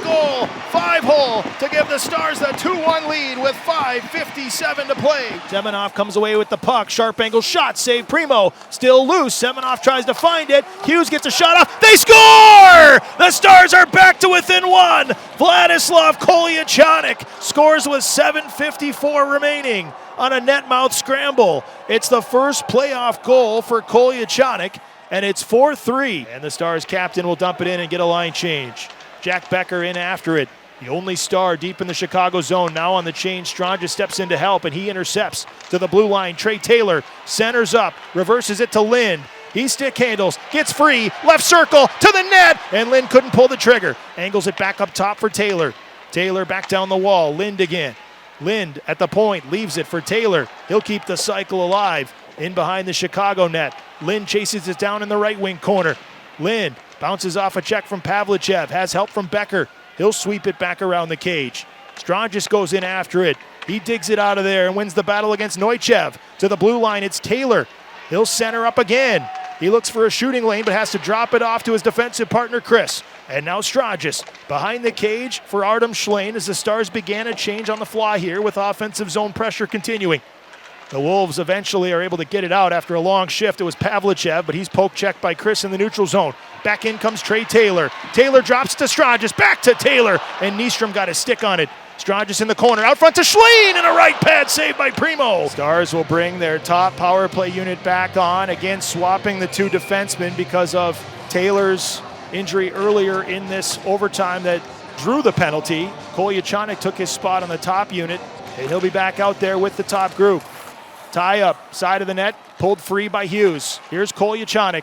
goal, 5-hole to give the Stars the 2-1 lead with 5:57 to play. Semenoff comes away with the puck. Sharp angle shot, save Primo. Still loose. Semenoff tries to find it. Hughes gets a shot off. They score! The Stars are back to within one. Vladislav Kolyachonok scores with 7:54 remaining on a net mouth scramble. It's the first playoff goal for Kolyachonok, and it's 4-3. And the Stars captain will dump it in and get a line change. Jack Becker in after it. The only Star deep in the Chicago zone. Now on the change, Strange steps in to help, and he intercepts to the blue line. Trey Taylor centers up, reverses it to Lind. He stick handles, gets free, left circle to the net, and Lind couldn't pull the trigger. Angles it back up top for Taylor. Taylor back down the wall, Lind again. Lind at the point, leaves it for Taylor. He'll keep the cycle alive in behind the Chicago net. Lind chases it down in the right wing corner. Lind bounces off a check from Pavlichev, has help from Becker. He'll sweep it back around the cage. Strongis goes in after it. He digs it out of there and wins the battle against Neuchev. To the blue line, it's Taylor. He'll center up again. He looks for a shooting lane, but has to drop it off to his defensive partner, Chris. And now Strangis behind the cage for Artem Schlane as the Stars began a change on the fly here with offensive zone pressure continuing. The Wolves eventually are able to get it out after a long shift. It was Pavlichev, but he's poke checked by Chris in the neutral zone. Back in comes Trey Taylor. Taylor drops to Strangis, back to Taylor, and Nystrom got his stick on it. Strangis in the corner, out front to Schlane, and a right pad saved by Primo. Stars will bring their top power play unit back on, again swapping the two defensemen because of Taylor's injury earlier in this overtime that drew the penalty. Kolyachonok took his spot on the top unit, and he'll be back out there with the top group. Tie up, side of the net, pulled free by Hughes. Here's Kolyachonok,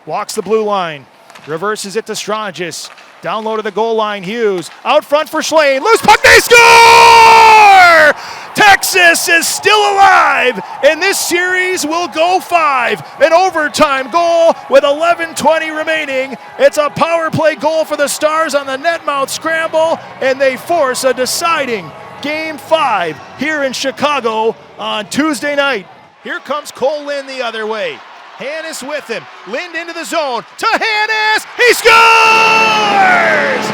walks the blue line, reverses it to Strangis. Down low to the goal line, Hughes. Out front for Schlane. Loose puck, they score! Texas is still alive, and this series will go 5. An overtime goal with 11:20 remaining. It's a power play goal for the Stars on the net mouth scramble, and they force a deciding Game 5 here in Chicago on Tuesday night. Here comes Cole Lind the other way. Hannes with him. Lind into the zone. To Hannes. He scores!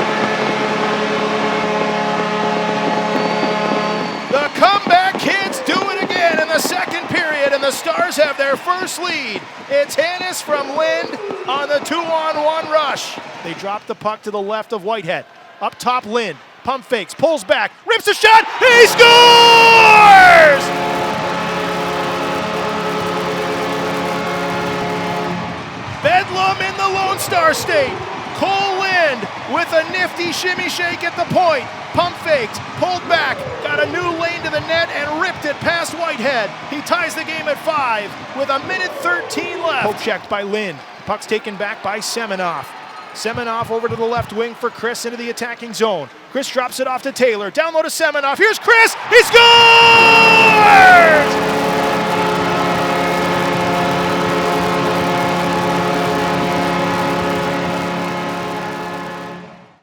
The comeback kids do it again in the second period, and the Stars have their first lead. It's Hannes from Lind on the 2-on-1 rush. They drop the puck to the left of Whitehead. Up top, Lind. Pump fakes, pulls back, rips a shot. He scores! Bedlam in the Lone Star State. Cole Lind with a nifty shimmy shake at the point. Pump faked, pulled back, got a new lane to the net and ripped it past Whitehead. He ties the game at 5 with 1:13 left. Poke checked by Lind. Puck's taken back by Semenoff. Semenoff over to the left wing for Chris into the attacking zone. Chris drops it off to Taylor. Down low to Semenoff. Here's Chris. He scores!